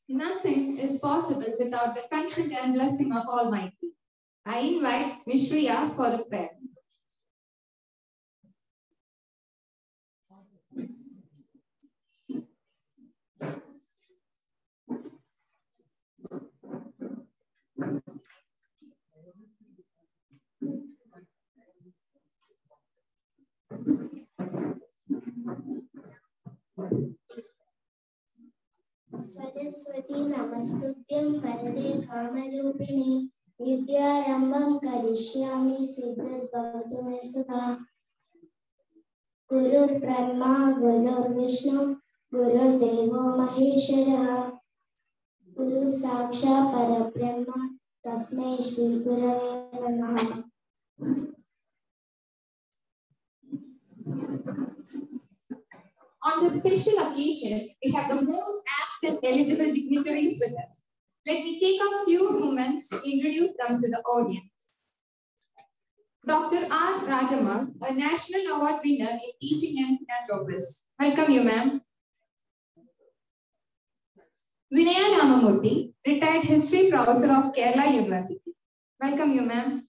Nothing is possible without the consent and blessing of Almighty. I invite Mishriya for the prayer. Saraswati Namastutyam Varade Kamarupini Vidyarambam Karishyami Siddhat Bhavatu Me Sudha Gurur Brahma Gurur Vishnu Gurur Devo Maheshwara Guru Saksha Parabrahma Tasmai Shri Gurave Namaha. On this special occasion, we have the most apt and eligible dignitaries with us. Let me take a few moments to introduce them to the audience. Dr. R. Rajammal, a national award winner in teaching and philanthropist. Welcome you, ma'am. Vinaya Ramamoorthy, retired history professor of Kerala University. Welcome you, ma'am.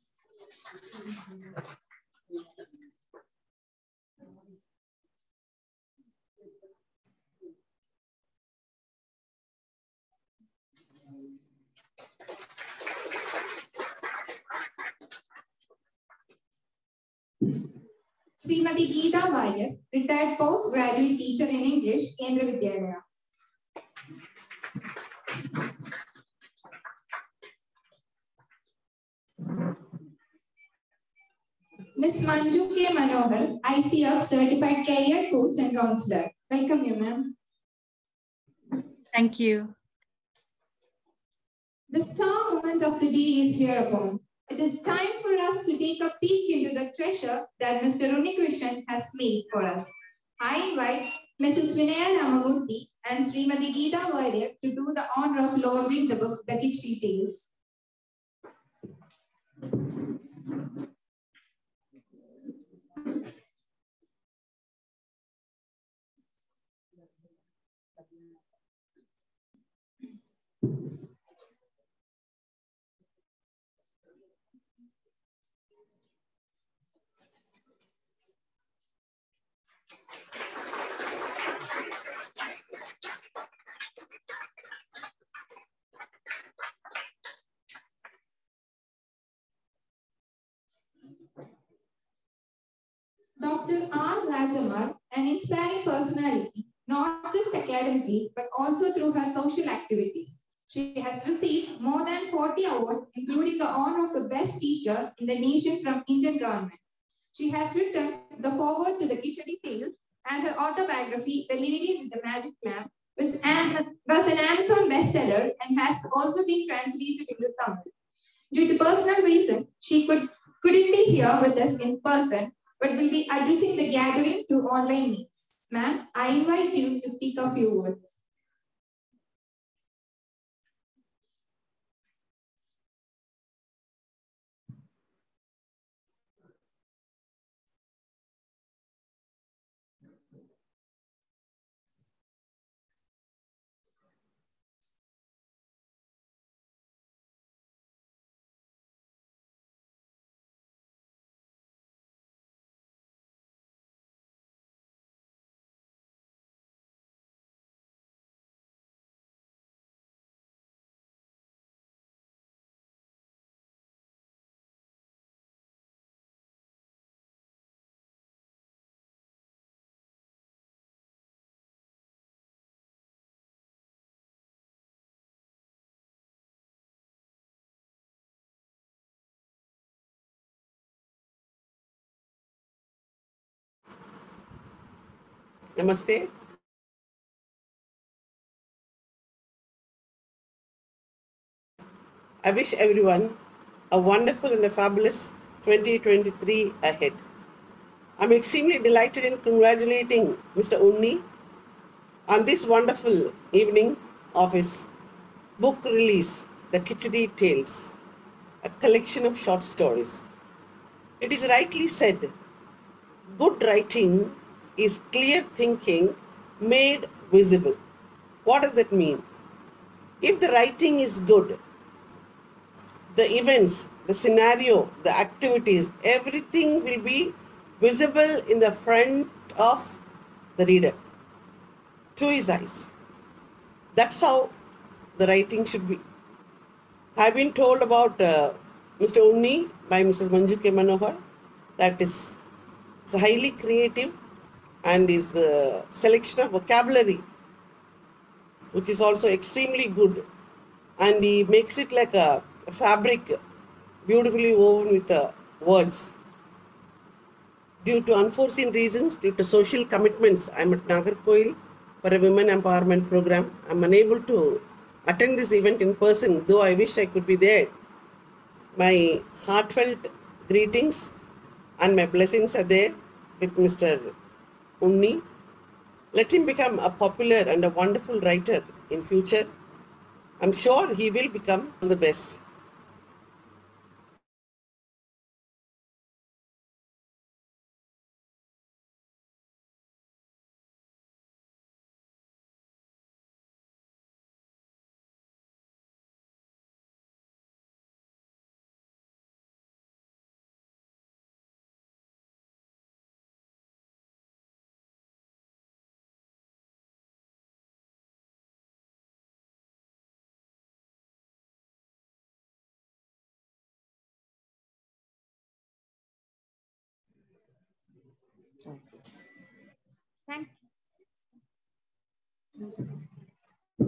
Srimati Geetha, Warrier, retired postgraduate teacher in English, Kendriya Vidyalaya. Ms. Manju Manohar, ICF certified career coach and counselor. Welcome you, ma'am. Thank you. The star moment of the day is hereupon. It is time for us to take a peek into the treasure that Mr. Unni has made for us. I invite Mrs. Vinaya Ramamoorthy and Srimati Geetha Warrier to do the honor of launching the book, The History Tales. Dr. R. Rajammal, an inspiring personality, not just academically, but also through her social activities. She has received more than 40 awards, including the honor of the best teacher in the nation from Indian government. She has written the foreword to the History Tales, and her autobiography, The Lady with the Magic Lamp, was an Amazon bestseller and has also been translated into Tamil. Due to personal reasons, she couldn't be here with us in person, but will be addressing the gathering through online means. Ma'am, I invite you to speak a few words. Namaste. I wish everyone a wonderful and a fabulous 2023 ahead. I'm extremely delighted in congratulating Mr. Unni on this wonderful evening of his book release, The Khichdi Tales, a collection of short stories. It is rightly said, good writing is clear thinking made visible. What does that mean? If the writing is good, the events, the scenario, the activities, everything will be visible in the front of the reader, to his eyes. That's how the writing should be. I've been told about Mr. Unni by Mrs. Manju Manohar that is highly creative and his selection of vocabulary, which is also extremely good. And he makes it like a fabric beautifully woven with words. Due to unforeseen reasons, due to social commitments, I'm at Nagarkoil for a women empowerment program. I'm unable to attend this event in person, though I wish I could be there. My heartfelt greetings and my blessings are there with Mr. Unni. Let him become a popular and a wonderful writer in future. I'm sure he will become the best.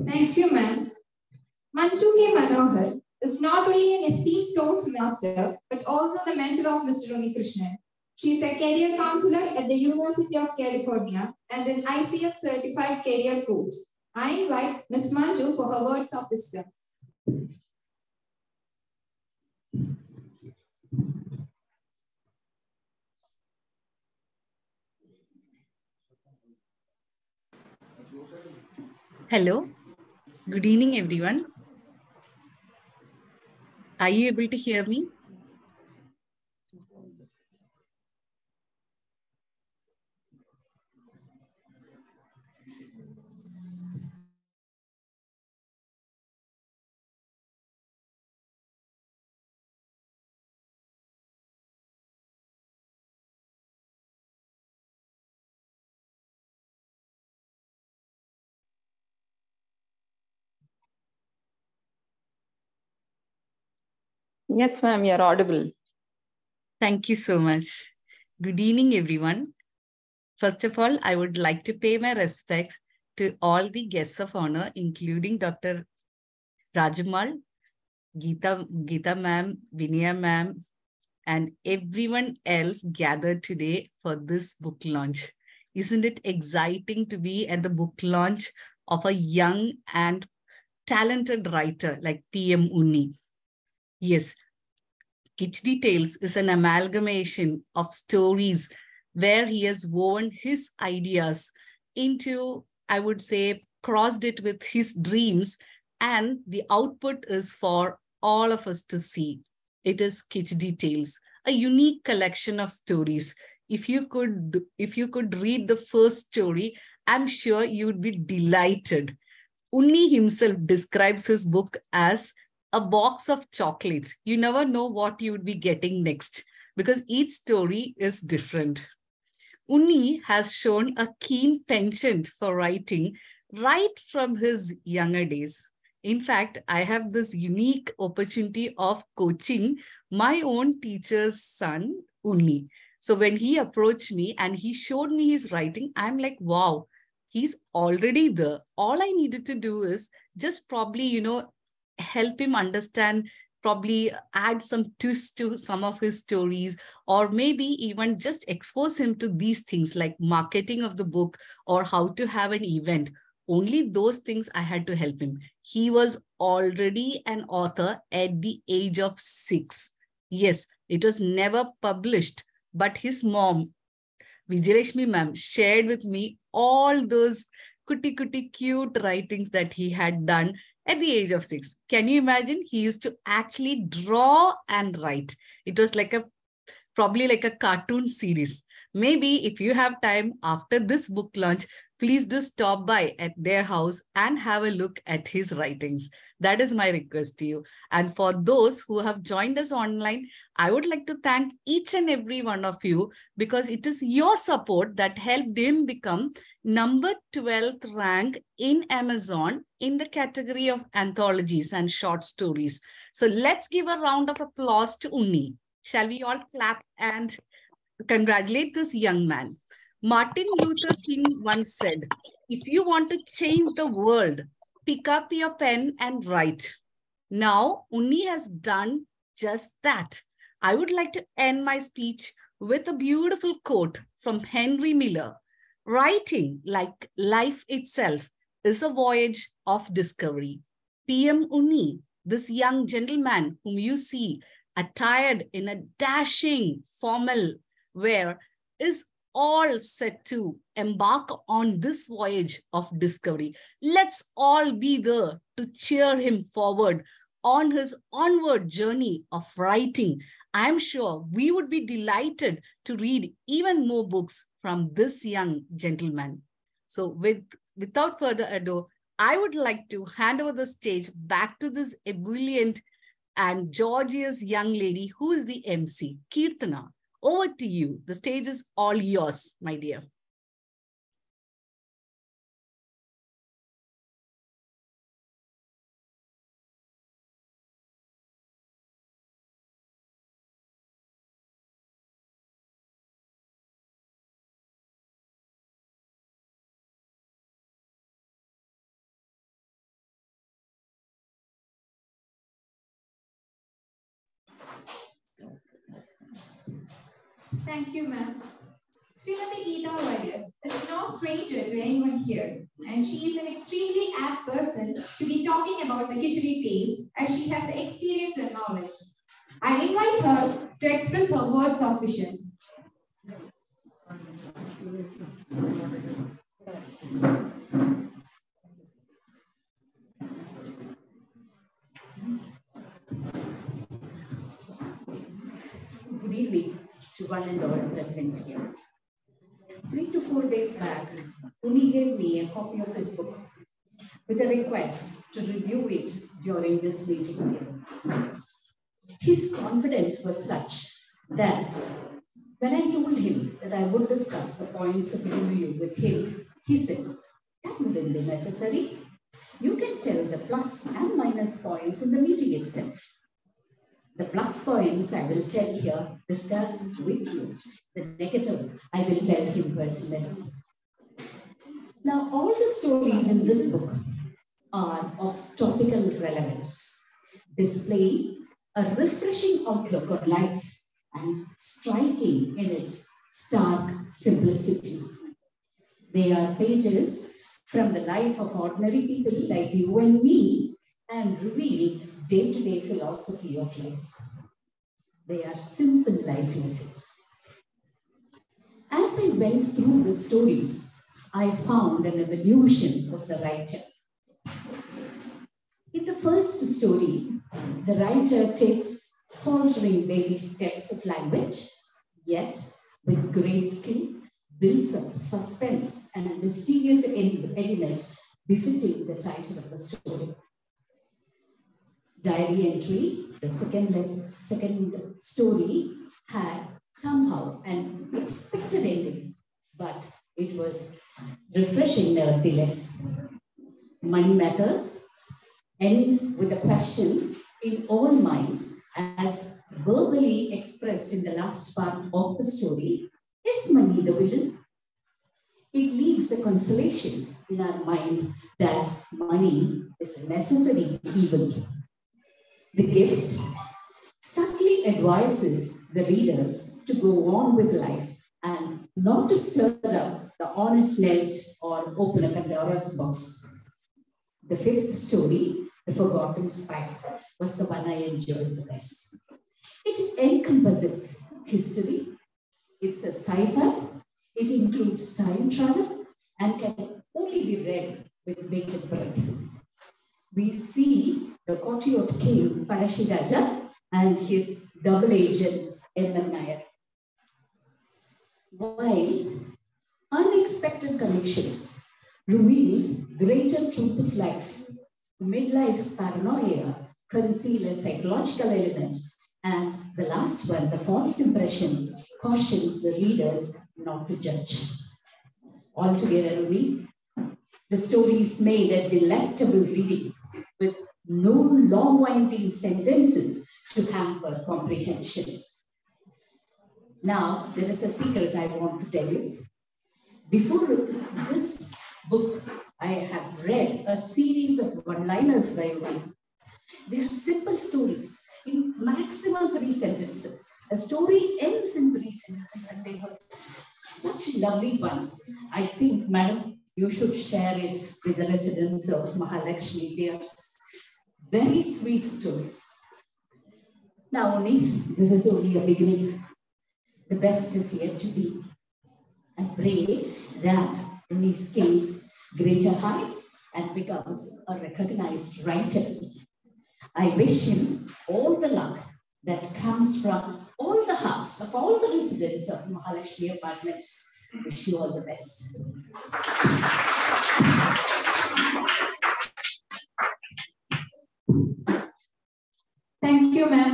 Thank you, ma'am. Manju Manohar is not only an esteemed Toastmaster, but also the mentor of Mr. Unni Krishnan. She is a career counselor at the University of California and an ICF certified career coach. I invite Ms. Manju for her words of wisdom. Hello. Good evening, everyone. Are you able to hear me? Yes, ma'am, you're audible. Thank you so much. Good evening, everyone. First of all, I would like to pay my respects to all the guests of honor, including Dr. Rajammal, Geetha ma'am, Vinaya ma'am, and everyone else gathered today for this book launch. Isn't it exciting to be at the book launch of a young and talented writer like PM Unni? Yes, Khichdi Tales is an amalgamation of stories where he has woven his ideas into, I would say, crossed it with his dreams, and the output is for all of us to see. It is Khichdi Tales, a unique collection of stories. If you could read the first story, I'm sure you'd be delighted. Unni himself describes his book as a box of chocolates. You never know what you would be getting next because each story is different. Unni has shown a keen penchant for writing right from his younger days. In fact, I have this unique opportunity of coaching my own teacher's son, Unni. So when he approached me and he showed me his writing, I'm like, wow, he's already there. All I needed to do is just probably, help him understand probably add some twist to some of his stories, or maybe even just expose him to these things like marketing of the book or how to have an event. Only those things I had to help him. He was already an author at the age of 6. Yes, it was never published, but his mom, Vijayalakshmi ma'am, shared with me all those kuti cute writings that he had done at the age of 6. Can you imagine? He used to actually draw and write. It was like probably like a cartoon series. Maybe if you have time after this book launch, please do stop by at their house and have a look at his writings. That is my request to you. And for those who have joined us online, I would like to thank each and every one of you, because it is your support that helped him become number 12th rank in Amazon in the category of anthologies and short stories. So let's give a round of applause to Unni. Shall we all clap and congratulate this young man? Martin Luther King once said, if you want to change the world, pick up your pen and write. Now, Unni has done just that. I would like to end my speech with a beautiful quote from Henry Miller. Writing, like life itself, is a voyage of discovery. PM Unni, this young gentleman whom you see attired in a dashing formal wear, is all set to embark on this voyage of discovery. Let's all be there to cheer him forward on his onward journey of writing. I'm sure we would be delighted to read even more books from this young gentleman. So without further ado, I would like to hand over the stage back to this ebullient and gorgeous young lady who is the MC, Keerthana. Over to you. The stage is all yours, my dear. Thank you, ma'am. Srimati Geetha Warrier is no stranger to anyone here, and she is an extremely apt person to be talking about the history tales as she has the experience and knowledge. I invite her to express her words of vision. Good evening to one and all present here. 3 to 4 days back, Unni gave me a copy of his book with a request to review it during this meeting here. His confidence was such that when I told him that I would discuss the points of review with him, he said, that wouldn't be necessary. You can tell the plus and minus points in the meeting itself. The plus points I will tell here, discuss with you. The negative, I will tell him personally. Now, all the stories in this book are of topical relevance, displaying a refreshing outlook on life and striking in its stark simplicity. They are pages from the life of ordinary people like you and me and reveal day-to-day philosophy of life. They are simple life lessons. As I went through the stories, I found an evolution of the writer. In the first story, the writer takes faltering baby steps of language, yet with great skill, builds up suspense and mysterious element befitting the title of the story. Diary entry, the second story, had somehow an expected ending, but it was refreshing nevertheless. Money Matters ends with a question in all minds as verbally expressed in the last part of the story. Is money the villain? It leaves a consolation in our mind that money is a necessary evil. The gift subtly advises the readers to go on with life and not to stir up the honest nest or open a Pandora's box. The fifth story, The Forgotten Spy, was the one I enjoyed the best. It encompasses history, it's a sci-fi, it includes time travel, and can only be read with bated breath. We see the courtier king Parashiraja and his double agent M.M. Nair. While unexpected connections reveals greater truth of life, midlife paranoia conceal a psychological element, and the last one, the false impression, cautions the readers not to judge. Altogether, the story is made a delectable reading with no long winding sentences to hamper comprehension. Now, there is a secret I want to tell you. Before this book, I have read a series of one-liners by Unni. They are simple stories in maximum 3 sentences. A story ends in 3 sentences and they were such lovely ones. I think, madam, you should share it with the residents of Mahalakshmi. They are very sweet stories. Now, Unni, this is only a beginning. The best is yet to be. I pray that Unni scales greater heights and becomes a recognized writer. I wish him all the luck that comes from all the hearts of all the residents of Mahalakshmi Apartments. Wish you all the best. Thank you, ma'am.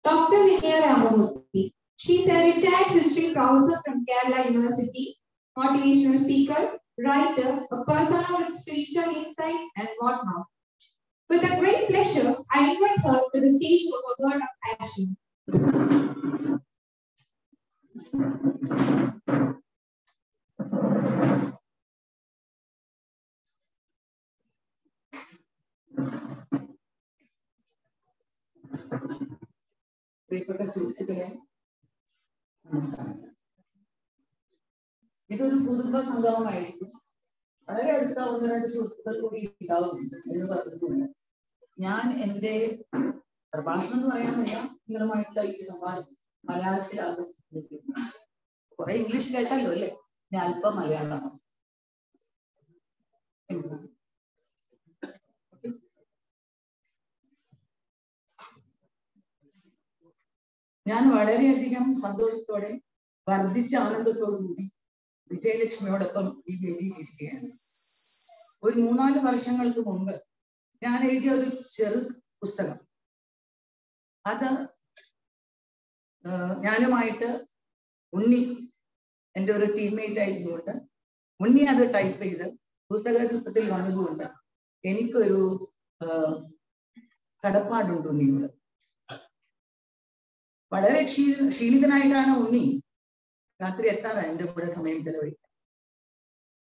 Dr. Vinaya Ramamoorthy. She's a retired history professor from Kerala University, motivational speaker, writer, a person with spiritual insight, and whatnot. With a great pleasure, I invite her to the stage for a word of action. പ്രിയപ്പെട്ട സുഹൃത്തുക്കളെ, നമസ്കാരം. ഇതൊരു കുടുംബ സംഗമമായിരിക്കും. വളരെ അടുത്ത 1-2 സുഹൃത്തുക്കൾ കൂടി ഉണ്ടാവും എന്ന് പറഞ്ഞിട്ടുണ്ട്. ഞാൻ എൻ്റെ പ്രഭാഷണം എന്ന് പറയാൻ വയ്യ, നിങ്ങളുമായിട്ടുള്ള ഈ സംവാദം മലയാളത്തിലാണ് നിൽക്കുന്നത്. കുറെ ഇംഗ്ലീഷ് കേട്ടല്ലോ അല്ലേ? ഞാൻ അല്പം മലയാളമാണ്. ഞാൻ വളരെയധികം സന്തോഷത്തോടെ വർദ്ധിച്ച ആനന്ദത്തോടു കൂടി വിജയലക്ഷ്മിയോടൊപ്പം ഈ വേദിയിൽ ഇരിക്കുകയാണ്. ഒരു 3-4 വർഷങ്ങൾക്ക് മുമ്പ് ഞാൻ എഴുതിയ ഒരു ചെറു പുസ്തകം, അത് ഞാനുമായിട്ട് ഉണ്ണി എൻ്റെ ഒരു ടീംമേറ്റ് ആയതുകൊണ്ട് ഉണ്ണി അത് ടൈപ്പ് ചെയ്ത് പുസ്തകത്തിൽ വന്നതുകൊണ്ട് എനിക്കൊരു കടപ്പാടുണ്ട് ഉണ്ണിയോട്. വളരെ ക്ഷീണിതനായിട്ടാണ് ഉണ്ണി രാത്രി എത്താറാണ് എൻ്റെ കൂടെ സമയം ചെലവഴിക്കാൻ.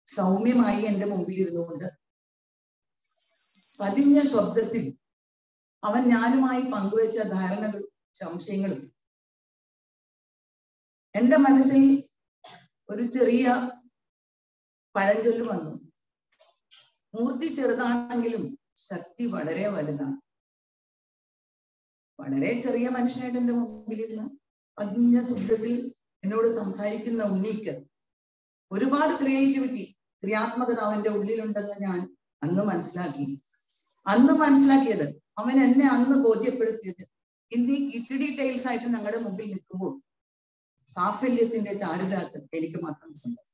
സൗമ്യമായി എൻ്റെ മുമ്പിൽ ഇരുന്നുകൊണ്ട് പതിഞ്ഞ ശബ്ദത്തിൽ അവൻ ഞാനുമായി പങ്കുവെച്ച ധാരണകളും സംശയങ്ങളും എൻ്റെ മനസ്സിൽ ഒരു ചെറിയ പഴഞ്ചൊല്ല് വന്നു. മൂർത്തി ചെറുതാണെങ്കിലും ശക്തി വളരെ വലുതാണ്. വളരെ ചെറിയ മനുഷ്യനായിട്ട് എൻ്റെ മുമ്പിലിരുന്ന് പതിഞ്ഞ ശബ്ദത്തിൽ എന്നോട് സംസാരിക്കുന്ന ഉണ്ണിക്ക് ഒരുപാട് ക്രിയാത്മകത അവന്റെ ഉള്ളിലുണ്ടെന്ന് ഞാൻ അന്ന് മനസ്സിലാക്കിയത് അവൻ എന്നെ അന്ന് ബോധ്യപ്പെടുത്തിയത് ഇന്ന് ഈ കിച്ചടി ടൈൽസ് ആയിട്ട് ഞങ്ങളുടെ മുമ്പിൽ നിൽക്കുമ്പോൾ സാഫല്യത്തിന്റെ ചാരുതാർത്ഥം എനിക്ക് മാത്രം സ്വന്തം.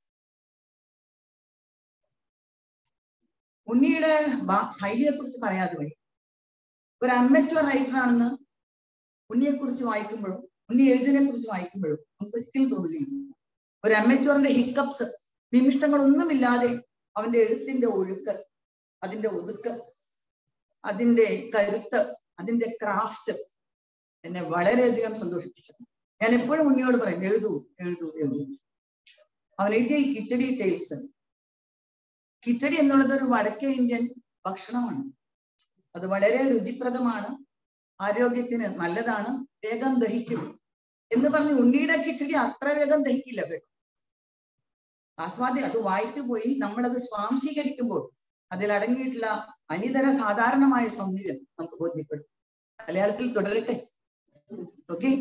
ഉണ്ണിയുടെ ശൈലിയെ കുറിച്ച് പറയാതെ വഴി ഒരു അൺമെച്വർ റൈറ്ററാണെന്ന് ഉണ്ണിയെക്കുറിച്ച് വായിക്കുമ്പോഴും ഉണ്ണി എഴുതിനെ കുറിച്ച് വായിക്കുമ്പോഴും നമുക്ക് ഒരിക്കലും തോന്നുന്നില്ല. ഒരു അമ്മച്ചോറിന്റെ ഹിക്കപ്സ്, നിമിഷ്ടങ്ങളൊന്നുമില്ലാതെ അവന്റെ എഴുത്തിന്റെ ഒഴുക്ക്, അതിന്റെ ഒതുക്ക്, അതിന്റെ കരുത്ത്, അതിന്റെ ക്രാഫ്റ്റ് എന്നെ വളരെയധികം സന്തോഷിപ്പിച്ചു. ഞാൻ എപ്പോഴും ഉണ്ണിയോട് പറയും, എഴുതൂ. അവൻ എഴുതിയ ഈ കിച്ചടി ടേൽസ്, കിച്ചടി എന്നുള്ളത് ഒരു വടക്കേ ഇന്ത്യൻ ഭക്ഷണമാണ്. അത് വളരെ രുചിപ്രദമാണ്. ആരോഗ്യത്തിന് നല്ലതാണ്, വേഗം ദഹിക്കും എന്ന് പറഞ്ഞ് ഉണ്ണിയുടെ കിച്ചടി അത്ര വേഗം ദഹിക്കില്ല കേട്ടോ. അത് വായിച്ചു പോയി നമ്മളത് സ്വാംശീകരിക്കുമ്പോൾ അതിലടങ്ങിയിട്ടുള്ള അനിതര സാധാരണമായ സൗന്ദര്യം നമുക്ക് ബോധ്യപ്പെടും. മലയാളത്തിൽ തുടരട്ടെ. ഓക്കെ.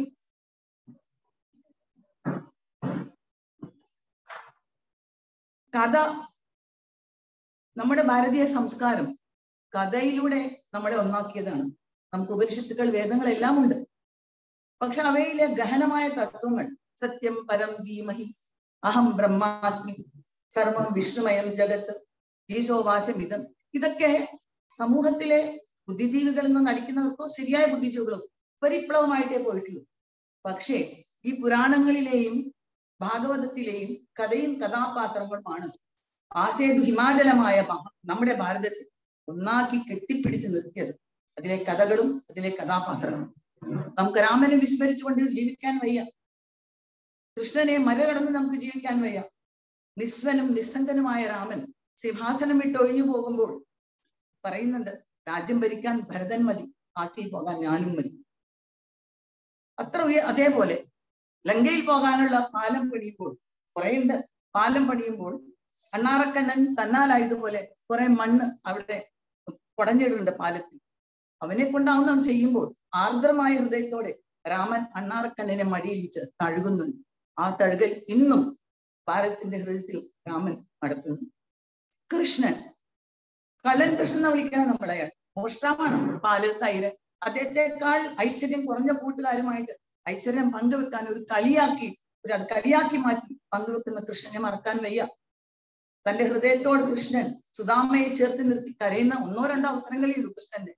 കഥ, നമ്മുടെ ഭാരതീയ സംസ്കാരം കഥയിലൂടെ നമ്മളെ ഒന്നാക്കിയതാണ്. നമുക്ക് ഉപനിഷത്തുക്കൾ, വേദങ്ങളെല്ലാം ഉണ്ട്. പക്ഷെ അവയിലെ ഗഹനമായ തത്വങ്ങൾ, സത്യം പരം ധീമഹി, അഹം ബ്രഹ്മാസ്മി, സർവം വിഷ്ണുമയം ജഗത്ത്, ഈശോവാസമിതം, ഇതൊക്കെ സമൂഹത്തിലെ ബുദ്ധിജീവികളിൽ നിന്ന് നടിക്കുന്നവർക്കോ ശരിയായ ബുദ്ധിജീവികളോ പരിപ്ലവമായിട്ടേ പോയിട്ടുള്ളൂ. പക്ഷേ ഈ പുരാണങ്ങളിലെയും ഭാഗവതത്തിലെയും കഥയും കഥാപാത്രങ്ങളുമാണ് ആശേതു ഹിമാചലമായ നമ്മുടെ ഭാരതത്തിൽ ഒന്നാക്കി കെട്ടിപ്പിടിച്ച് നിർത്തിയത്. അതിലെ കഥകളും അതിലെ കഥാപാത്രങ്ങളും. നമുക്ക് രാമനെ വിസ്മരിച്ചുകൊണ്ട് ജീവിക്കാൻ വയ്യ, കൃഷ്ണനെ മരകടന്ന് നമുക്ക് ജീവിക്കാൻ വയ്യ. നിസ്വനും നിസ്സംഗനുമായ രാമൻ സിംഹാസനം വിട്ട് ഒഴിഞ്ഞു പോകുമ്പോൾ പറയുന്നുണ്ട്, രാജ്യം ഭരിക്കാൻ ഭരതൻ മതി, കാട്ടിൽ പോകാൻ ഞാനും മതി. അതേപോലെ ലങ്കയിൽ പോകാനുള്ള പാലം പണിയുമ്പോൾ, കുറേയുണ്ട്, പാലം പണിയുമ്പോൾ അണ്ണാറക്കണ്ണൻ തന്നാലായതുപോലെ കുറെ മണ്ണ് അവിടെ കുടഞ്ഞിടുന്നുണ്ട് പാലത്തിൽ. അവനെ കൊണ്ടാവുന്ന ചെയ്യുമ്പോൾ ആർദ്രമായ ഹൃദയത്തോടെ രാമൻ അണ്ണാറക്കണ്ണനെ മടിയിൽ വെച്ച് തഴുകുന്നുണ്ട്. ആ തഴുകൽ ഇന്നും ഭാരതത്തിന്റെ ഹൃദയത്തിൽ രാമൻ നടത്തുന്നു. കൃഷ്ണൻ, കള്ളൻ കൃഷ്ണൻ എന്ന് വിളിക്കണം നമ്മളെ. മോഷ്ടാവാണ്, പാല്, തൈര്. അദ്ദേഹത്തെക്കാൾ ഐശ്വര്യം കുറഞ്ഞ കൂട്ടുകാരുമായിട്ട് ഐശ്വര്യം പങ്കുവെക്കാൻ അത് കളിയാക്കി മാറ്റി പങ്കുവെക്കുന്ന കൃഷ്ണനെ മറക്കാൻ വയ്യ. തന്റെ ഹൃദയത്തോട് കൃഷ്ണൻ സുദാമയെ ചേർത്ത് നിർത്തി കരയുന്ന ഒന്നോ രണ്ടോ അവസരങ്ങളിലും കൃഷ്ണന്റെ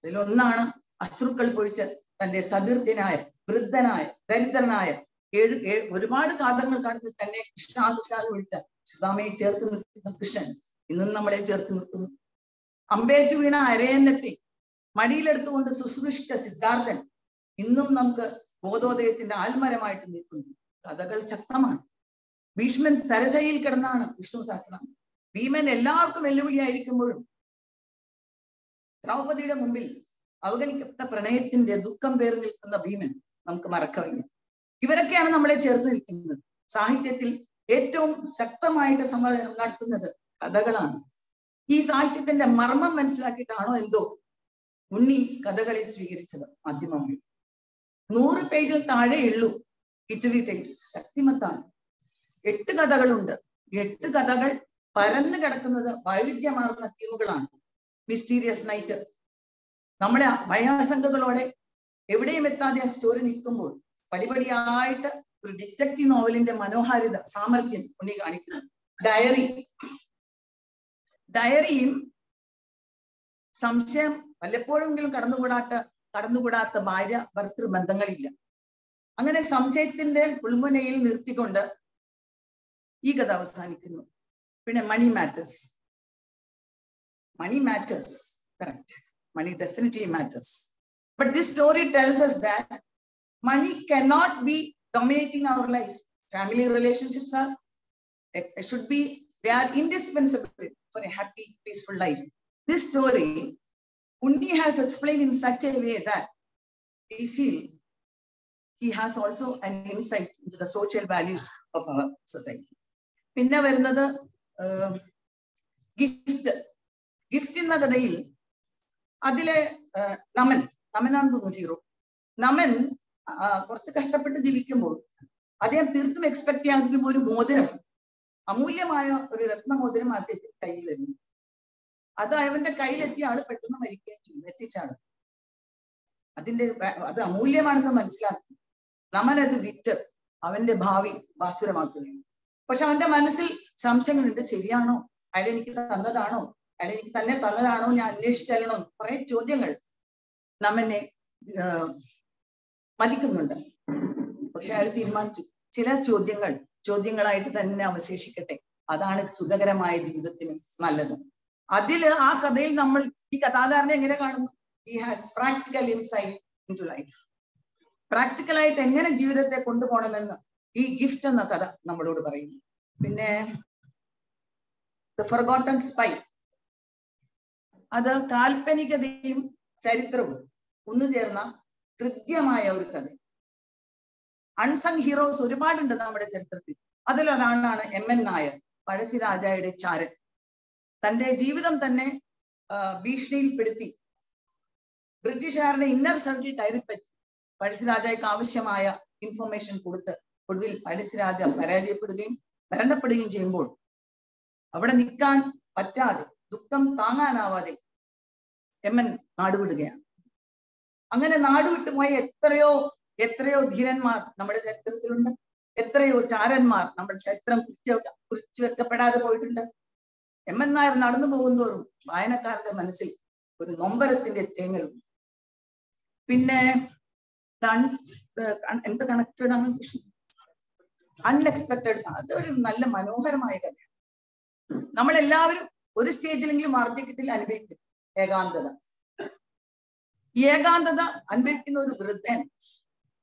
അതിലൊന്നാണ് അശ്രുക്കൾ പൊഴിച്ച് തന്റെ സതീർത്ഥ്യനായ, വൃദ്ധനായ, ദരിദ്രനായ, ഒരുപാട് കാതങ്ങൾ കടന്ന് തന്നെ കൃഷ്ണാകുശാൽ വിളിച്ച സുദാമയെ ചേർത്ത് നിർത്തുന്ന കൃഷ്ണൻ ഇന്നും നമ്മളെ ചേർത്ത് നിർത്തുന്നു. അമ്പേറ്റു വീണ അരയന്നത്തെ മടിയിലെടുത്തുകൊണ്ട് ശുശ്രൂഷിച്ച സിദ്ധാർത്ഥൻ ഇന്നും നമുക്ക് ബോധോദയത്തിന്റെ ആൽമരമായിട്ട് നിൽക്കുന്നു. കഥകൾ ശക്തമാണ്. ഭീഷ്മൻ സരസയിൽ കിടന്നാണ് വിഷ്ണു സഹസ്രനാമം. ഭീമൻ എല്ലാവർക്കും വെല്ലുവിളിയായിരിക്കുമ്പോഴും ദ്രൗപദിയുടെ മുമ്പിൽ അവഗണിക്കപ്പെട്ട പ്രണയത്തിന്റെ ദുഃഖം പേർ നിൽക്കുന്ന ഭീമൻ നമുക്ക് മറക്കവില്ല. ഇവരൊക്കെയാണ് നമ്മളെ ചേർന്ന് നിൽക്കുന്നത്. സാഹിത്യത്തിൽ ഏറ്റവും ശക്തമായിട്ട് സംവാദം നടത്തുന്നത് കഥകളാണ്. ഈ സാഹിത്യത്തിന്റെ മർമ്മം മനസ്സിലാക്കിയിട്ടാണോ എന്തോ ഉണ്ണി കഥകളെ സ്വീകരിച്ചത് മാധ്യമങ്ങളിൽ. 100 പേജിൽ താഴെയുള്ളൂ കിച്ചടി ടൈപ്സ്. ശക്തിമത്താണ്. 8 കഥകളുണ്ട്. 8 കഥകൾ പരന്നു കിടക്കുന്നത് വൈവിധ്യമാർന്ന തീമുകളാണ്. മിസ്റ്റീരിയസ് നൈറ്റ്, നമ്മളെ ഭയാശങ്കകളോടെ എവിടെയും എത്താതെ ആ സ്റ്റോറി നിൽക്കുമ്പോൾ പടിപടിയായിട്ട് ഒരു ഡിറ്റക്റ്റീവ് നോവലിന്റെ മനോഹാരിത, സാമർഥ്യം ഉണ്ണി കാണിക്കുന്നു. ഡയറിയും സംശയം വല്ലപ്പോഴെങ്കിലും കടന്നുകൂടാത്ത ഭാര്യ ഭർത്തൃ ബന്ധങ്ങളില്ല. അങ്ങനെ സംശയത്തിന്റെ ഉൾമുനയിൽ നിർത്തിക്കൊണ്ട് ഈ കഥ അവസാനിക്കുന്നു. പിന്നെ money matters. Correct. Money definitely matters. But this story tells us that money cannot be dominating our life. Family relationships they are indispensable for a happy, peaceful life. This story Unni has explained in such a way that we feel he has also an insight into the social values of our society. പിന്നെ വരുന്നത് gift എന്ന കഥയിൽ അതിലെ നമനാണ് തോന്നുന്നു hero. Naman കുറച്ച് കഷ്ടപ്പെട്ട് ജീവിക്കുമ്പോൾ അദ്ദേഹം തീർത്തും എക്സ്പെക്ട് ചെയ്യാതിരിക്കുമ്പോൾ ഒരു മോതിരം, അമൂല്യമായ ഒരു രത്നമോതിരം അദ്ദേഹത്തിന്റെ കയ്യിൽ വരുന്നു. അത് അവന്റെ കയ്യിലെത്തിയ ആള് പെട്ടെന്ന് മരിക്കുകയും ചെയ്യും, എത്തിച്ചാണ്. അത് അമൂല്യമാണെന്ന് മനസ്സിലാക്കി നമൻ അത് വിറ്റ് അവന്റെ ഭാവി ഭാസുരമാക്കുകയാണ്. പക്ഷെ അവന്റെ മനസ്സിൽ സംശയങ്ങളുണ്ട്. ശരിയാണോ, അയാൾ എനിക്ക് തന്നതാണോ, അയാൾ എനിക്ക് തന്നെ തന്നതാണോ, ഞാൻ അന്വേഷിച്ചാലോ, കുറെ ചോദ്യങ്ങൾ നമ്മനെ മതിക്കുന്നുണ്ട്. പക്ഷെ അയാൾ തീരുമാനിച്ചു ചില ചോദ്യങ്ങളായിട്ട് തന്നെ അവശേഷിക്കട്ടെ, അതാണ് സുഖകരമായ ജീവിതത്തിന് നല്ലത്. ആ കഥയിൽ നമ്മൾ ഈ കഥാകാരനെ എങ്ങനെ കാണുന്നു? He has practical insight into life. പ്രാക്ടിക്കലായിട്ട് എങ്ങനെ ജീവിതത്തെ കൊണ്ടുപോകണമെന്ന് ഈ ഗിഫ്റ്റ് എന്ന കഥ നമ്മളോട് പറയുന്നു. പിന്നെ ദ ഫർഗോട്ടൺ സ്പൈ, അത് കാൽപ്പനികതയും ചരിത്രവും ഒന്നുചേർന്ന കൃത്യമായ ഒരു കഥ. അൺസങ് ഹീറോസ് ഒരുപാടുണ്ട് നമ്മുടെ ചരിത്രത്തിൽ. അതിലൊരാളാണ് MN നായർ, പഴശ്ശിരാജയുടെ ചാരൻ. തന്റെ ജീവിതം തന്നെ ഭീഷണിയിൽപ്പെടുത്തി ബ്രിട്ടീഷുകാരുടെ ഇന്നർ സർക്കിൾ കയറിപ്പറ്റി പഴശ്ശിരാജയ്ക്ക് ആവശ്യമായ ഇൻഫർമേഷൻ കൊടുത്ത് ഒടുവിൽ പഴശ്ശിരാജ പരാജയപ്പെടുകയും മരണപ്പെടുകയും ചെയ്യുമ്പോൾ അവിടെ നിൽക്കാൻ പറ്റാതെ, ദുഃഖം താങ്ങാനാവാതെ MN നാടുവിടുകയാണ്. അങ്ങനെ നാടുവിട്ടുപോയ എത്രയോ ധീരന്മാർ നമ്മുടെ ചരിത്രത്തിലുണ്ട്. എത്രയോ ചാരന്മാർ നമ്മുടെ ചരിത്രം കുറിച്ചു വെക്കപ്പെടാതെ പോയിട്ടുണ്ട്. MN നായർ നടന്നു പോകുന്തോറും വായനക്കാരുടെ മനസ്സിൽ ഒരു നൊമ്പരത്തിന്റെ തേങ്ങലുണ്ട്. പിന്നെ എന്ത് കണക്റ്റഡ് ആണ്, അൺഎക്സ്പെക്റ്റഡ്. അതൊരു നല്ല മനോഹരമായ കഥയാണ്. നമ്മളെല്ലാവരും ഒരു സ്റ്റേജിലെങ്കിലും വാർദ്ധക്യത്തിൽ അനുഭവിക്കും ഏകാന്തത. ഈ ഏകാന്തത അനുഭവിക്കുന്ന ഒരു വൃദ്ധൻ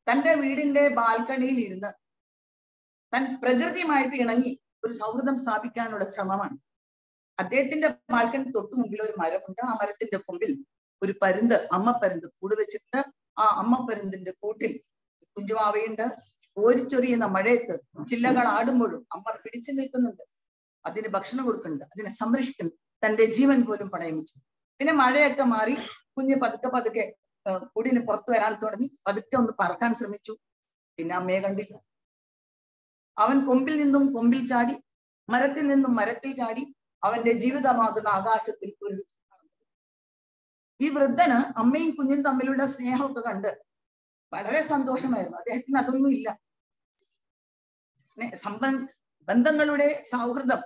തന്റെ വീടിന്റെ ബാൽക്കണിയിൽ ഇരുന്ന് തൻ പ്രകൃതിയുമായിട്ട് ഇണങ്ങി ഒരു സൗഹൃദം സ്ഥാപിക്കാനുള്ള ശ്രമമാണ്. അദ്ദേഹത്തിന്റെ ബാൽക്കണി തൊട്ടു മുമ്പിൽ ഒരു മരമുണ്ട്. ആ മരത്തിന്റെ കൊമ്പിൽ ഒരു പരുന്ത്, അമ്മപ്പരുന്ത് കൂട് വെച്ചിട്ടുണ്ട്. ആ അമ്മപ്പരുന്തിന്റെ കൂട്ടിൽ കുഞ്ചുമാവയുണ്ട്. ഓരിച്ചൊരിയുന്ന മഴയത്ത് ചില്ലകൾ ആടുമ്പോഴും അമ്മ പിടിച്ചു നിൽക്കുന്നുണ്ട്. അതിന് ഭക്ഷണം കൊടുക്കുന്നുണ്ട്, അതിനെ സംരക്ഷിക്കുന്നു, തന്റെ ജീവൻ പോലും പണയം വെച്ചു. പിന്നെ മഴയൊക്കെ മാറി കുഞ്ഞ് പതുക്കെ കൂടിന് പുറത്തു വരാൻ തുടങ്ങി. പതുക്കെ ഒന്ന് പറക്കാൻ ശ്രമിച്ചു. പിന്നെ അമ്മയെ കണ്ടില്ല. അവൻ കൊമ്പിൽ നിന്നും കൊമ്പിൽ ചാടി, മരത്തിൽ നിന്നും മരത്തിൽ ചാടി, അവന്റെ ജീവിതമാകുന്ന ആകാശത്തിൽ ഒരു. ഈ വൃദ്ധന് അമ്മയും കുഞ്ഞും തമ്മിലുള്ള സ്നേഹമൊക്കെ കണ്ട് വളരെ സന്തോഷമായിരുന്നു. അദ്ദേഹത്തിന് അതൊന്നും ഇല്ല. ബന്ധങ്ങളുടെ സൗഹൃദം,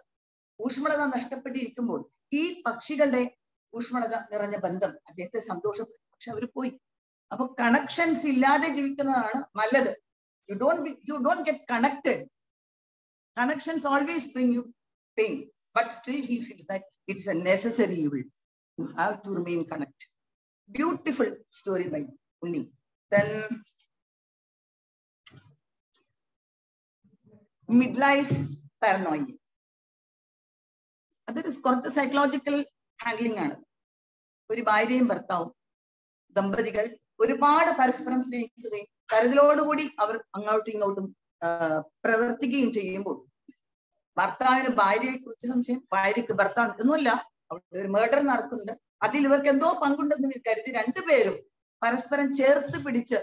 ഊഷ്മളത നഷ്ടപ്പെട്ടിരിക്കുമ്പോൾ ഈ പക്ഷികളുടെ ഊഷ്മളത നിറഞ്ഞ ബന്ധം അദ്ദേഹത്തെ സന്തോഷപ്പെട്ടു. പക്ഷെ അവർ പോയി. അപ്പൊ കണക്ഷൻസ് ഇല്ലാതെ ജീവിക്കുന്നതാണ് നല്ലത്. You don't get connected. Connections always bring you pain, but still he feels that it's a necessary evil. You have to remain connected. Beautiful story by Unni. Then midlife paranoia. അതൊരു കുറച്ച് psychological handling ആണ്. ഒരു ഭാര്യയും ഭർത്താവും ദമ്പതികൾ ഒരുപാട് പരസ്പരം സ്നേഹിക്കുകയും കരുതലോടുകൂടി അവർ അങ്ങോട്ടും ഇങ്ങോട്ടും പ്രവർത്തിക്കുകയും ചെയ്യുമ്പോൾ ഭർത്താവിന് ഭാര്യയെ കുറിച്ച് സംശയം, ഭാര്യയ്ക്ക് ഭർത്താവ് ഒന്നുമില്ല, അവിടെ ഒരു മർഡർ നടക്കുന്നുണ്ട്, അതിൽ ഇവർക്ക് എന്തോ പങ്കുണ്ടെന്ന് കരുതി രണ്ടുപേരും പരസ്പരം ചേർത്ത് പിടിച്ച്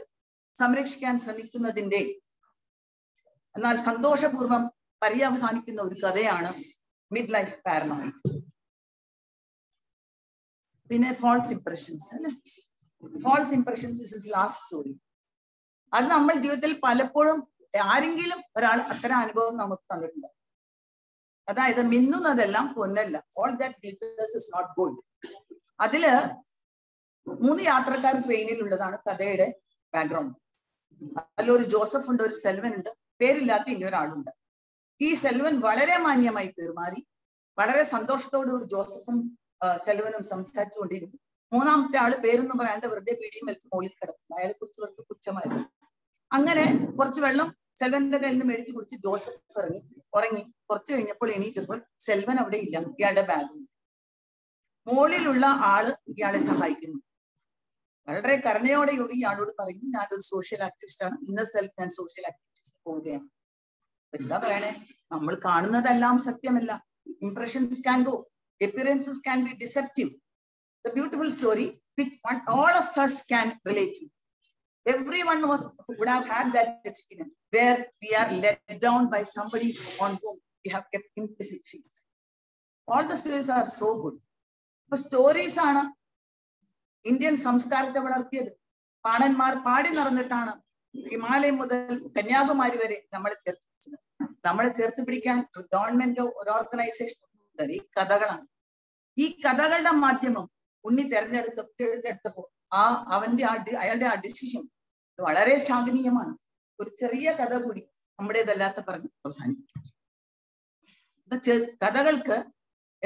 സംരക്ഷിക്കാൻ ശ്രമിക്കുന്നതിന്റെ എന്നാൽ സന്തോഷപൂർവ്വം പര്യവസാനിക്കുന്ന ഒരു കഥയാണ് മിഡ് ലൈഫ് പാരനോയ. പിന്നെ ഫോൾസ് ഇംപ്രഷൻസ് അല്ലെ, false impressions is his last story. അത് നമ്മൾ ജീവിതത്തിൽ പലപ്പോഴും ആരെങ്കിലും ഒരാൾ അത്തരം അനുഭവം നമുക്ക് തന്നിട്ടുണ്ട്. അതായത് മിന്നുന്നതെല്ലാം പൊന്നല്ല, all that glitters is not gold. അതില് 3 യാത്രക്കാർ ട്രെയിനിലുള്ളതാണ് കഥയുടെ ബാക്ക്ഗ്രൗണ്ട്. അതിലൊരു ജോസഫ് ഉണ്ട്, ഒരു സെൽവൻ ഉണ്ട്, പേരില്ലാത്ത ഇനി ഒരാളുണ്ട്. ഈ സെൽവൻ വളരെ മാന്യമായി പെരുമാറി വളരെ സന്തോഷത്തോടുകൂടി ജോസഫും സെൽവനും സംസാരിച്ചുകൊണ്ടിരുന്നു. 3ാമത്തെ ആള് പേരൊന്നും പറയാണ്ട് വെറുതെ പീടിയും വലിച്ച് മുകളിൽ കിടക്കുന്നു. അയാളെ കുറിച്ച് വെറുതെ പുച്ഛമായിരുന്നു. അങ്ങനെ കുറച്ച് വെള്ളം സെൽവന്റെ കയ്യിൽ നിന്ന് മേടിച്ച് കുടിച്ച് ജോസഫ് ഉറങ്ങി. കുറച്ച് കഴിഞ്ഞപ്പോൾ എണീറ്റപ്പോൾ സെൽവൻ അവിടെ ഇല്ല, ഇയാളുടെ ബാഗ്. മുകളിലുള്ള ആള് ഇയാളെ സഹായിക്കുന്നു. വളരെ കരുണയോടെ ഇയാളോട് പറയുന്നു, ഞാനൊരു സോഷ്യൽ ആക്ടിവിസ്റ്റ് ആണ്, ഇന്ന സ്ഥലത്ത് ഞാൻ സോഷ്യൽ ആക്ടിവിറ്റീസ് പോവുകയാണ്. എന്താ പറയണേ, നമ്മൾ കാണുന്നതെല്ലാം സത്യമല്ല. Impressions can go, appearances can be deceptive. The beautiful story which all of us can relate to. Everyone would have had that experience where we are let down by somebody on whom we have kept implicit faith. All the stories are so good. But stories ആണ് Indian സംസ്കാരത്തെ വളർത്തിയത്. പാണന്മാർ പാടി നടന്നിട്ടാണ് ഹിമാലയം മുതൽ കന്യാകുമാരി വരെ നമ്മളെ ചേർത്ത് പിടിച്ചത്. നമ്മളെ ചേർത്ത് പിടിക്കാൻ ഗവൺമെന്റോ ഒരു ഓർഗനൈസേഷനോ ഈ കഥകളാണ്. ഈ കഥകളുടെ മാധ്യമം ഉണ്ണി തെരഞ്ഞെടുത്തപ്പോൾ അയാളുടെ ആ ഡിസിഷൻ വളരെ ശ്ലാഘനീയമാണ്. ഒരു ചെറിയ കഥ കൂടി നമ്മുടേതല്ലാത്ത പറഞ്ഞ് അവസാനിപ്പിക്കും. കഥകൾക്ക്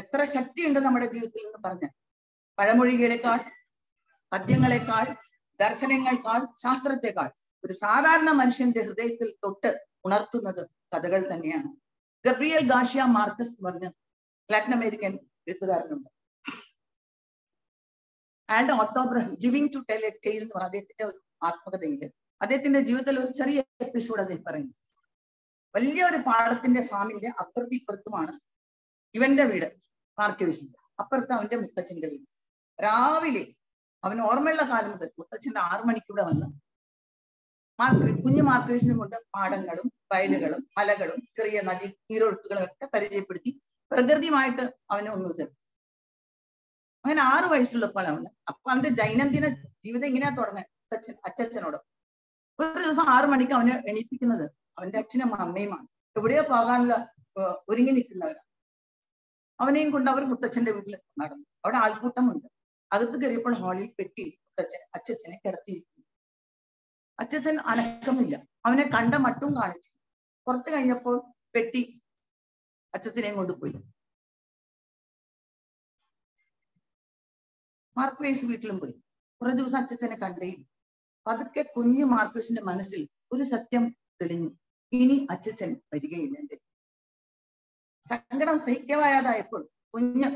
എത്ര ശക്തിയുണ്ട് നമ്മുടെ ജീവിതത്തിൽ എന്ന് പറഞ്ഞാൽ, പഴമൊഴികളെക്കാൾ, പദ്യങ്ങളെക്കാൾ, ദർശനങ്ങളെക്കാൾ, ശാസ്ത്രത്തെക്കാൾ ഒരു സാധാരണ മനുഷ്യന്റെ ഹൃദയത്തിൽ തൊട്ട് ഉണർത്തുന്നത് കഥകൾ തന്നെയാണ്. ഗബ്രിയൽ ഗാർഷ്യ മാർക്കസ് എന്ന് പറഞ്ഞ ലാറ്റിൻ അമേരിക്കൻ എഴുത്തുകാരനുണ്ട്. അയാളുടെ autobiography living to tell a tale എന്ന് പറഞ്ഞ അദ്ദേഹത്തിന്റെ ഒരു ആത്മകഥയില് അദ്ദേഹത്തിന്റെ ജീവിതത്തിൽ ഒരു ചെറിയ എപ്പിസോഡ് അദ്ദേഹം പറയുന്നു. വലിയൊരു പാടത്തിന്റെ ഫാമിന്റെ അപ്പുറത്തും ഇപ്പുറത്തുമാണ് ഇവന്റെ വീട്, മാർക്കേഴ്സിന്റെ അപ്പുറത്ത് അവന്റെ മുത്തച്ഛന്റെ വീട്. രാവിലെ അവന് ഓർമ്മയുള്ള കാലം മുതൽ മുത്തച്ഛന്റെ 6 മണിക്കൂടെ വന്ന് കുഞ്ഞു മാർക്കേഴ്സിനെ കൊണ്ട് പാടങ്ങളും വയലുകളും മലകളും ചെറിയ നദി നീരൊഴുക്കുകളും ഒക്കെ പരിചയപ്പെടുത്തി പ്രകൃതിയുമായിട്ട് അവനെ ഒന്ന് ചേർക്കും. അങ്ങനെ 6 വയസ്സുള്ളപ്പോൾ അവന് അപ്പൊ അവന്റെ ദൈനംദിന ജീവിതം ഇങ്ങനെയാ തുടങ്ങാൻ അച്ഛനോട്. ഒരു ദിവസം 6 മണിക്ക് അവനെ എണീപ്പിക്കുന്നത് അവന്റെ അച്ഛനും അമ്മയുമാണ്. എവിടെയോ പോകാനുള്ള ഒരുങ്ങി നിൽക്കുന്നവരാണ്. അവനെയും കൊണ്ട് അവർ മുത്തച്ഛന്റെ വീട്ടിൽ നടന്നു. അവിടെ ആൾക്കൂട്ടമുണ്ട്. അകത്ത് കയറിയപ്പോൾ ഹാളിൽ പെട്ടി അച്ഛനെ കിടത്തിയിരിക്കുന്നു. അച്ഛൻ അനക്കമില്ല. അവനെ കണ്ട മട്ടും കാണിച്ചു. പുറത്ത് കഴിഞ്ഞപ്പോൾ പെട്ടി അച്ഛനെയും കൊണ്ടുപോയി. മാർക്വേസ് വീട്ടിലും പോയി. കുറെ ദിവസം അച്ഛനെ കണ്ടേയില്ല. പതുക്കെ കുഞ്ഞു മാർക്വേസിന്റെ മനസ്സിൽ ഒരു സത്യം തെളിഞ്ഞു. ഇനി അച്ഛൻ വരികയില്ല. എന്റെ സങ്കടം സഹിക്കവായതായപ്പോൾ കുഞ്ഞ്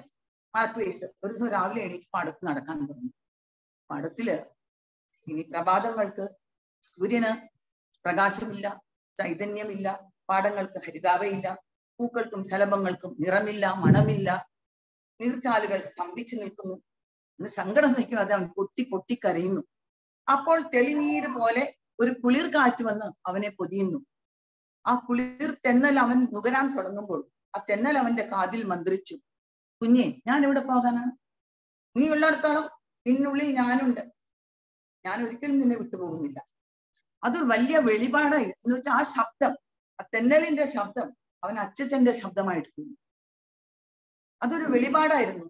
മാർക്വേസ് ഒരു ദിവസം രാവിലെ എണീറ്റ് പാടത്ത് നടക്കാൻ തുടങ്ങി. പാടത്തില് ഇനി പ്രഭാതങ്ങൾക്ക് സൂര്യന് പ്രകാശമില്ല, ചൈതന്യമില്ല, പാടങ്ങൾക്ക് ഹരിതാവയില്ല, പൂക്കൾക്കും ശലഭങ്ങൾക്കും നിറമില്ല, മണമില്ല, നീർച്ചാലുകൾ സ്തംഭിച്ചു നിൽക്കുന്നു. സങ്കടം സഹിക്കാതെ അവൻ പൊട്ടിക്കരയുന്നു. അപ്പോൾ തെളിനീര് പോലെ ഒരു കുളിർ കാറ്റ് വന്ന് അവനെ പൊതിയുന്നു. ആ കുളിർ തെന്നൽ അവൻ നുകരാൻ തുടങ്ങുമ്പോൾ ആ തെന്നൽ അവന്റെ കാതിൽ മന്ത്രിച്ചു, കുഞ്ഞെ, ഞാൻ എവിടെ പോകാനാണ്? നീ ഉള്ളിടത്തോളം നിന്നുള്ളിൽ ഞാനുണ്ട്. ഞാൻ ഒരിക്കലും നിന്നെ വിട്ടുപോകുന്നില്ല. അതൊരു വലിയ വെളിപാടായി. എന്ന് വെച്ചാൽ ആ ശബ്ദം, ആ തെന്നലിന്റെ ശബ്ദം അവൻ അച്ഛന്റെ ശബ്ദമായിട്ട് തോന്നി. അതൊരു വെളിപാടായിരുന്നു.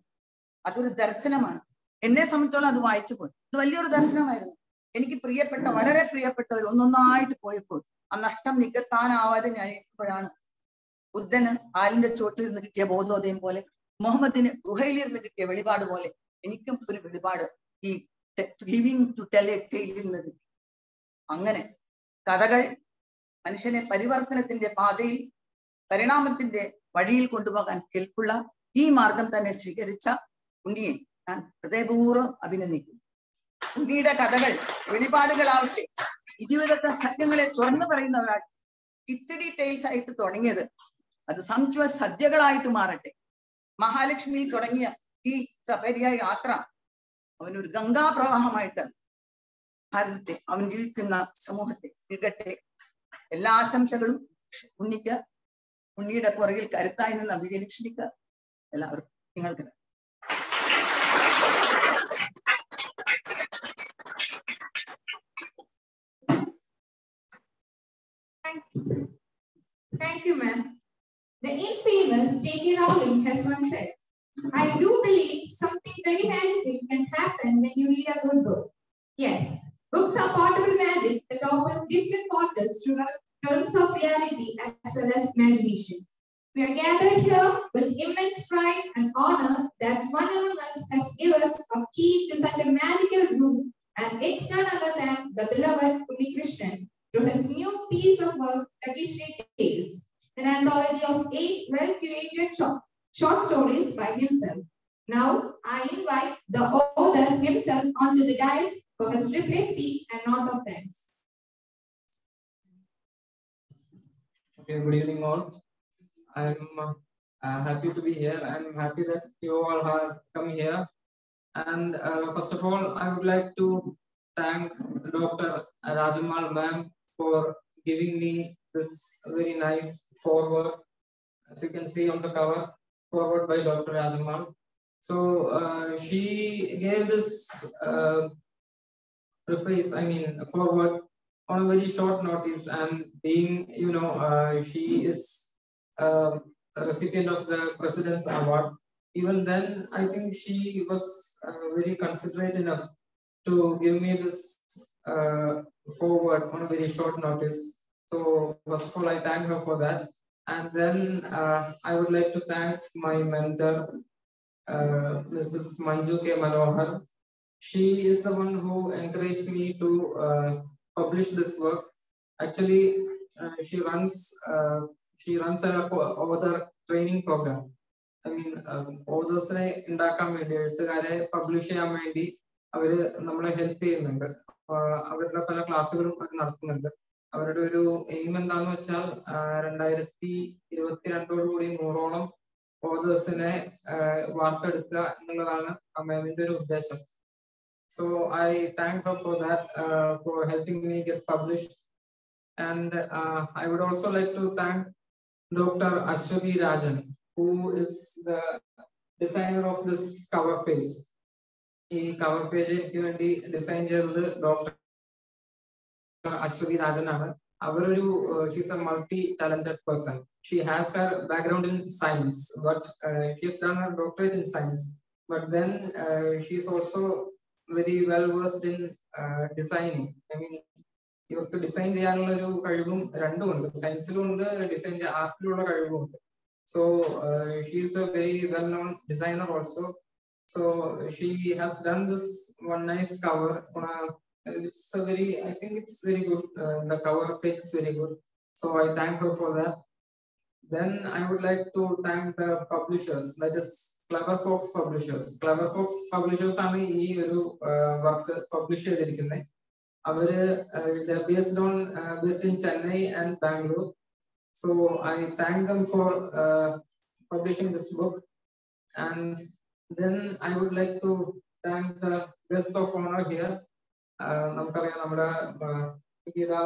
അതൊരു ദർശനമാണ്. എന്നെ സംബന്ധിച്ചോളം അത് വായിച്ചപ്പോൾ ഇത് വലിയൊരു ദർശനമായിരുന്നു. എനിക്ക് പ്രിയപ്പെട്ട, വളരെ പ്രിയപ്പെട്ടവർ ഒന്നൊന്നായിട്ട് പോയപ്പോൾ ആ നഷ്ടം നികത്താനാവാതെ ഞാൻ ഇപ്പോഴാണ് ബുദ്ധന് ആലിന്റെ ചോട്ടിൽ നിന്ന് കിട്ടിയ ബോധോദയം പോലെ, മുഹമ്മദിന് ഗുഹയിലിരുന്ന് കിട്ടിയ വെളിപാട് പോലെ എനിക്കും ഒരു വെളിപാട് ഈ living to tell a tale നിന്ന് കിട്ടി. അങ്ങനെ കഥകൾ മനുഷ്യനെ പരിവർത്തനത്തിന്റെ പാതയിൽ, പരിണാമത്തിന്റെ വഴിയിൽ കൊണ്ടുപോകാൻ കെൽപ്പുള്ള ഈ മാർഗം തന്നെ സ്വീകരിച്ച ഉണ്ണിയെ ഞാൻ ഹൃദയപൂർവ്വം അഭിനന്ദിക്കുന്നു. ഉണ്ണിയുടെ കഥകൾ വെളിപാടുകളാവട്ടെ, ജീവിതത്തെ സത്യങ്ങളെ തുറന്നു പറയുന്നവരാട്ടെ, കിച്ചടി ടെയിൽസ് ആയിട്ട് തുടങ്ങിയത് അത് സംശുവ സദ്യകളായിട്ട് മാറട്ടെ. മഹാലക്ഷ്മിയിൽ തുടങ്ങിയ ഈ സഫരിയ യാത്ര അവനൊരു ഗംഗാപ്രവാഹമായിട്ട് ഭാരതത്തെ, അവൻ ജീവിക്കുന്ന സമൂഹത്തെ വികട്ടെ. എല്ലാ ആശംസകളും ഉണ്ണിക്ക്, ഉണ്ണിയുടെ പുറകിൽ കരുത്തായി നിന്ന വിജയലക്ഷ്മിക്ക്, എല്ലാവർക്കും നിങ്ങൾക്ക്. Thank you, ma'am. The infamous J.K. Rowling has once said, I do believe something very magical can happen when you read a good book. Yes, books are portable magic that opens different portals to realms of reality as well as imagination. We are gathered here with immense pride and honor that one among us has given us a key to such a magical room, and it's none other than the beloved Unni Krishnan, to his new piece of work, Kichdi Tales, an anthology of 8 well-curated short stories by himself. Now, I invite the author himself onto the dais for his replay speech and note of thanks. Okay, good evening all. I'm happy to be here. I'm happy that you all have come here. And first of all, I would like to thank Dr. Rajammal ma'am for giving me this very nice foreword. As you can see on the cover, foreword by Dr. Rajammal. So she gave this preface, foreword on a very short notice, and being, she is a recipient of the President's Award. Even then, I think she was very considerate enough to give me this foreword on a very short notice. So first of all, I thank her for that. And then I would like to thank my mentor, Mrs. Manju K. Manohar. She is the one who encouraged me to publish this work. Actually, she runs an author training program. Authors ne indakkan vendi, ezhuthukare publish cheyan vendi അവര് നമ്മളെ help ചെയ്യുന്നുണ്ട്. അവരുടെ പല ക്ലാസ്സുകളും നടത്തുന്നുണ്ട്. അവരുടെ ഒരു aim എന്താന്ന് വെച്ചാൽ 2022 100ഓളം ഓതേഴ്സിനെ വാർത്തെടുക്കുക എന്നുള്ളതാണ് അമ്മേമിന്റെ ഒരു ഉദ്ദേശം. So I thank her for that, for helping me get published. And I would also like to thank Dr. Ashwati Rajan, who is the designer of this cover page. ഈ കവർ പേജ് എനിക്ക് വേണ്ടി design ചെയ്തത് doctor Aswathy രാജനാണ്. അവരൊരു she's a multi talented person. She has her background in science, but she has done her doctorate in science, but then she is also very well versed in designing. I mean ഇവർക്ക് design ചെയ്യാനുള്ള ഒരു കഴിവും രണ്ടുമുണ്ട്, സയൻസിലും ഉണ്ട്, design ആർട്ടിലുള്ള കഴിവുമുണ്ട്. So she is a very well known designer also. So she has done this one nice cover. It's a very, I think it's very good. The cover page is very good. So I thank her for that. Then I would like to thank the publishers, that is Clever Fox Publishers. Clever Fox Publishers are ഈ ഒരു work publish ചെയ്തിരിക്കുന്നത്. അവര് based in Chennai and Bangalore. So I thank them for publishing this book. And then I would like to thank the guests of honor here. നമുക്കറിയാം നമ്മുടെ ഗീതാ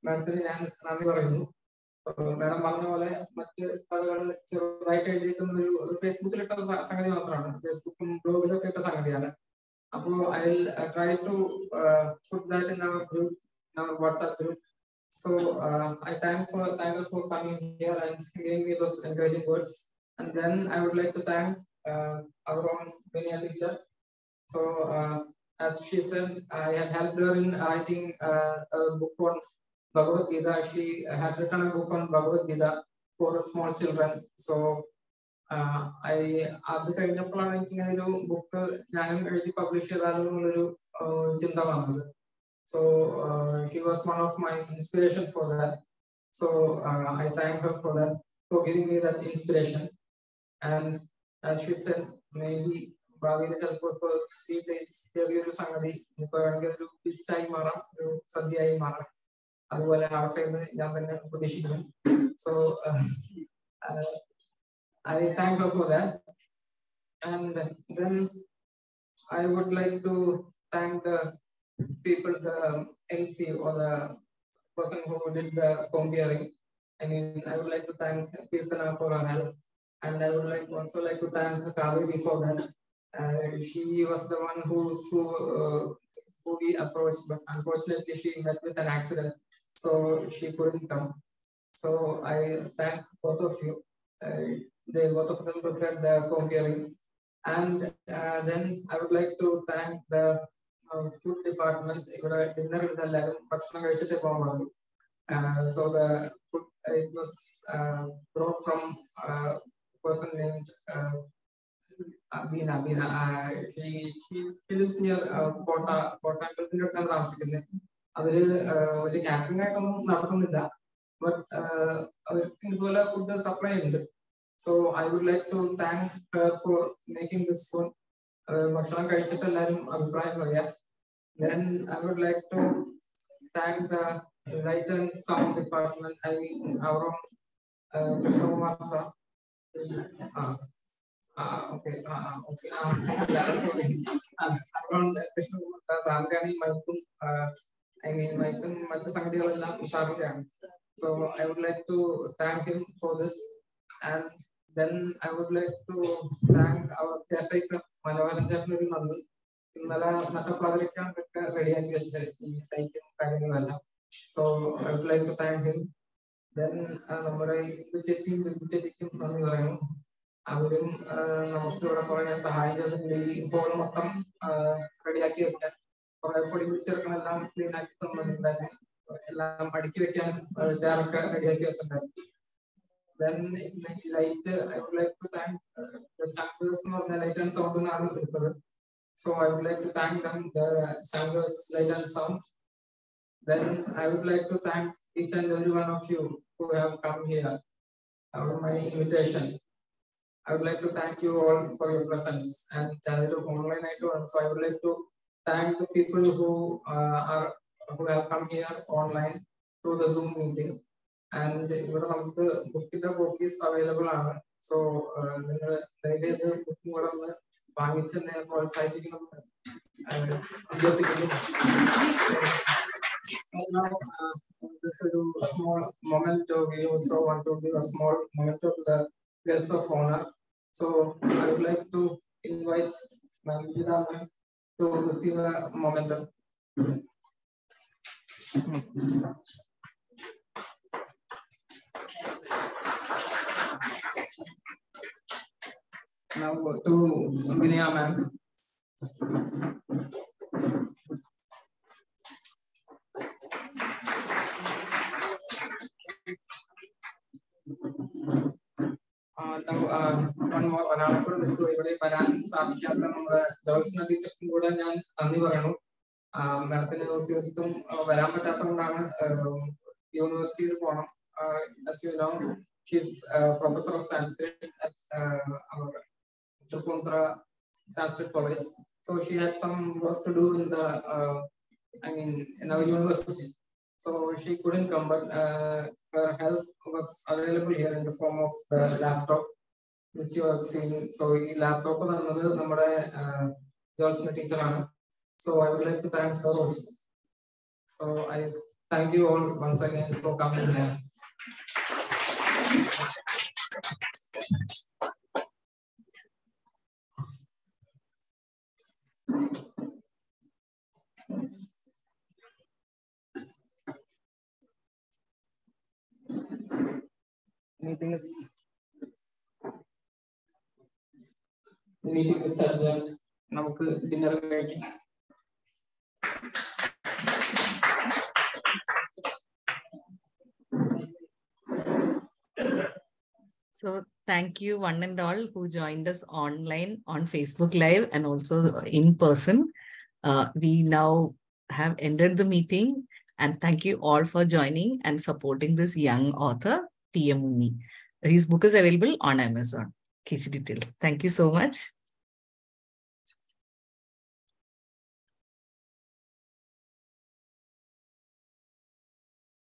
മാഡത്തിന് ഞാൻ നന്ദി പറയുന്നു. മാഡം പറഞ്ഞ പോലെ മറ്റ് കഥകൾ ചെറുതായിട്ട് എഴുതിയിട്ടുള്ള ഒരു ഫേസ്ബുക്കിലിട്ട സംഗതി മാത്രമാണ്, ഫേസ്ബുക്കും ബ്ലോഗിലൊക്കെ ഇട്ട സംഗതിയാണ്. അപ്പോൾ I will try to put that in our group, in our WhatsApp group. So I thank her for coming here and giving me those encouraging words. And then I would like to thank our own Vinaya teacher. So as she said, I had helped her in writing a book on Bhagavad Geetha. She had written a book on Bhagavad Geetha for small children. So അത് കഴിഞ്ഞപ്പോഴാണ് എനിക്ക് ഇങ്ങനെ ഒരു book ഞാനും എഴുതി publish ചെയ്താലോ എന്നുള്ളൊരു ചിന്ത വന്നത്. So she was one of my inspiration for that. So I thank her for that, for giving me that inspiration. And as she said, maybe ഭാവിയിൽ ചിലപ്പോൾ ഇപ്പോൾ സ്വീറ്റ് ഡേറ്റ്സ് ചെറിയൊരു സംഗതി ഇപ്പൊ വേണമെങ്കിൽ ഒരു ഫിസ്റ്റായി മാറാം, ഒരു സദ്യയായി മാറാം. അതുപോലെ ആവട്ടെ എന്ന് ഞാൻ തന്നെ പ്രതീക്ഷിക്കുന്നു. So I thank her for that. And then I would like to thank the people, the MC or the person who did the comparing. I mean, I would like to thank Geetha for her help. And I would also like to thank Kaveri for that. She was the one who we approached, but unfortunately she met with an accident, so she couldn't come. So I thank both of you. Both of them prepared the comparing. And then I would like to thank the food department. Dinner with the ഭക്ഷണം കഴിച്ചിട്ട് പോകാൻ. So the food, it was brought from a person named Bina. She lives near Kota താമസിക്കുന്നത്. അവര് വലിയ catering ആയിട്ടൊന്നും നടത്തുന്നില്ല, but അവർക്ക് ഇതുപോലെ ഫുഡ് സപ്ലൈ ഉണ്ട്. So I would like to thank her for making this food. ഭക്ഷണം കഴിച്ചിട്ട് എല്ലാവരും അഭിപ്രായം പറയാം. Then I would like to thank the light and sound department. I mean our own Krishnakumar sir. Okay. Sorry. Around Krishnakumar sir, Zamgani, Maikum, Maikum, മറ്റു സംഗതികളെല്ലാം ഉഷാറിലാണ്. So I would like to thank him for this. And then I would like to thank our caretaker, Manohar. ഇന്നലെ നട്ടപ്പാതിരിക്കാനൊക്കെ റെഡിയാക്കി വെച്ച ഈ ലൈറ്റും കാര്യങ്ങളെല്ലാം. So I would like to thank him. Then നമ്മുടെ ചേച്ചിക്കും നന്ദി പറയുന്നു. അവരും നമുക്ക് ഇവിടെ കുറെ സഹായം ചെയ്തിട്ടുണ്ട്. ഈ ഹോൾ മൊത്തം റെഡിയാക്കി വെക്കാൻ, കുറെ പൊടി പിടിച്ചെടുക്കണെല്ലാം ക്ലീൻ ആക്കി തന്നെ എല്ലാം അടുക്കി വെക്കാൻ ചേർക്കെ റെഡിയാക്കി വെച്ചിട്ടുണ്ടായിരുന്നു. Then light, I would like to thank the Sangathan എന്ന് പറഞ്ഞ ലൈറ്റ് ആൻഡ് സൗണ്ടിനാണ് എടുത്തത്. So I would like to thank them, the Sangathan light and sound. Then I would like to thank each and every one of you who have come here on my invitation. I would like to thank you all for your presence and channel online. So I would like to thank the people who have come here online through the Zoom meeting. And the book is available. So this is a small moment. We also want to give a small moment to the guests of honor. So I would like to invite Geetha to receive a momentum. Now to Vinaya ma'am. Now, one more Jyotsna teacher university. As you know, she's a professor of Sanskrit at our Sanskrit College. So she had some work to do in the, in our university. So she couldn't come, but her help was available here in the form of the laptop, which you are seeing. So laptop is another Jyotsna teacher. So I would like to thank her also. So I thank you all once again for coming here. Meeting is adjourned. Namukku dinner making. So thank you one and all who joined us online on Facebook Live and also in person. We now have ended the meeting, and thank you all for joining and supporting this young author, PM Unni. His book is available on Amazon. Case details. Thank you so much.